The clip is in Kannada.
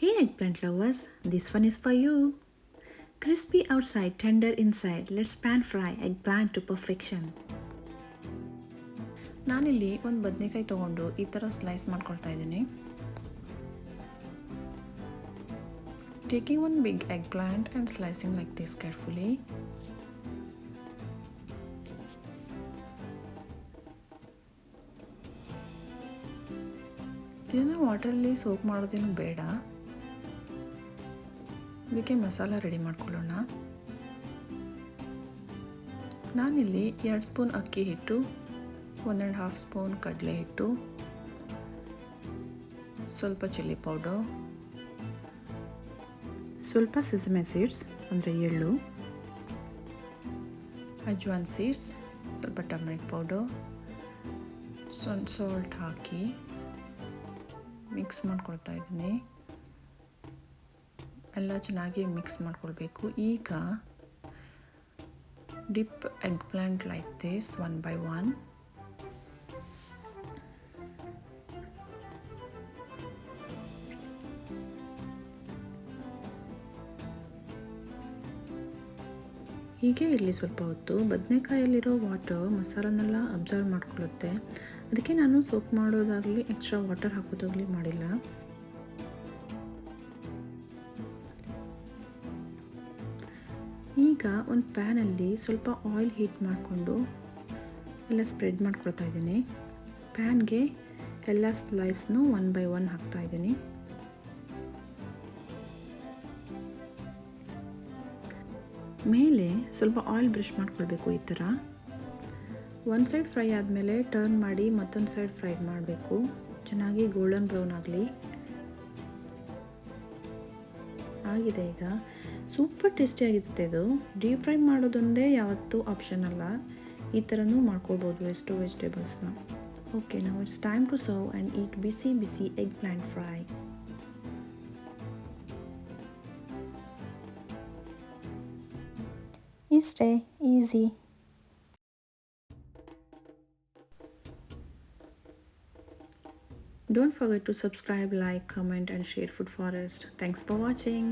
Hey eggplant lovers, this one is for you. Crispy outside, tender inside. Let's pan fry eggplant to perfection. ನಾನಿಲ್ಲಿ ಒಂದು ಬದನೆಕಾಯಿ ತೊಗೊಂಡು ಈ ಥರ ಸ್ಲೈಸ್ ಮಾಡ್ಕೊಳ್ತಾ ಇದ್ದೀನಿ. Taking one big eggplant and slicing like this carefully. ಇದನ್ನು ವಾಟರಲ್ಲಿ ಸೋಕ್ ಮಾಡೋದೇನು ಬೇಡ. ಇದಕ್ಕೆ ಮಸಾಲ ರೆಡಿ ಮಾಡ್ಕೊಳ್ಳೋಣ. ನಾನಿಲ್ಲಿ 2 ಸ್ಪೂನ್ ಅಕ್ಕಿ ಹಿಟ್ಟು, 1.5 ಸ್ಪೂನ್ ಕಡಲೆ ಹಿಟ್ಟು, ಸ್ವಲ್ಪ ಚಿಲ್ಲಿ ಪೌಡರ್, ಸ್ವಲ್ಪ ಸೆಸಮೆ ಸೀಡ್ಸ್ ಅಂದರೆ ಎಳ್ಳು, ಅಜ್ವಾನ್ ಸೀಡ್ಸ್, ಸ್ವಲ್ಪ ಟರ್ಮರಿಕ್ ಪೌಡರ್, ಸ್ವಲ್ಪ ಸಾಲ್ಟ್ ಹಾಕಿ ಮಿಕ್ಸ್ ಮಾಡ್ಕೊಳ್ತಾ ಇದ್ದೀನಿ. ಎಲ್ಲ ಚೆನ್ನಾಗಿ ಮಿಕ್ಸ್ ಮಾಡ್ಕೊಳ್ಬೇಕು. ಈಗ dip eggplant like this one by one. ಹೀಗೆ ಇರಲಿ ಸ್ವಲ್ಪ ಹೊತ್ತು. ಬದನೆಕಾಯಲ್ಲಿರೋ ವಾಟರ್ ಮಸಾಲನೆಲ್ಲ ಅಬ್ಸರ್ವ್ ಮಾಡ್ಕೊಳ್ಳುತ್ತೆ. ಅದಕ್ಕೆ ನಾನು ಸೋಪ್ ಮಾಡೋದಾಗಲಿ ಎಕ್ಸ್ಟ್ರಾ ವಾಟರ್ ಹಾಕೋದಾಗಲಿ ಮಾಡಿಲ್ಲ. ಈಗ ಒಂದು ಪ್ಯಾನಲ್ಲಿ ಸ್ವಲ್ಪ ಆಯಿಲ್ ಹೀಟ್ ಮಾಡಿಕೊಂಡು ಎಲ್ಲ ಸ್ಪ್ರೆಡ್ ಮಾಡ್ಕೊಳ್ತಾ ಇದ್ದೀನಿ. ಪ್ಯಾನ್ಗೆ ಎಲ್ಲ ಸ್ಲೈಸ್ನು 1 ಬೈ 1 ಹಾಕ್ತಾ ಇದ್ದೀನಿ. ಮೇಲೆ ಸ್ವಲ್ಪ ಆಯಿಲ್ ಬ್ರಷ್ ಮಾಡ್ಕೊಳ್ಬೇಕು. ಈ ಥರ ಒಂದು ಸೈಡ್ ಫ್ರೈ ಆದಮೇಲೆ ಟರ್ನ್ ಮಾಡಿ ಮತ್ತೊಂದು ಸೈಡ್ ಫ್ರೈ ಮಾಡಬೇಕು. ಚೆನ್ನಾಗಿ ಗೋಲ್ಡನ್ ಬ್ರೌನ್ ಆಗಲಿ. ಆಗಿದೆ. ಈಗ ಸೂಪರ್ ಟೇಸ್ಟಿಯಾಗಿರುತ್ತೆ ಇದು. ಡೀಪ್ ಫ್ರೈ ಮಾಡೋದೊಂದೇ ಯಾವತ್ತೂ ಆಪ್ಷನ್ ಅಲ್ಲ. ಈ ಥರನೂ ಮಾಡ್ಕೊಳ್ಬೋದು ಎಷ್ಟೋ ವೆಜಿಟೇಬಲ್ಸ್ನ. ಓಕೆ, ನಾವು it's time to serve and eat ಬಿಸಿ ಬಿಸಿ ಎಗ್ ಪ್ಲಾಂಟ್ ಫ್ರೈ. ಇಷ್ಟೇ, easy. Don't forget to subscribe, like, comment and share Food Forest. Thanks for watching.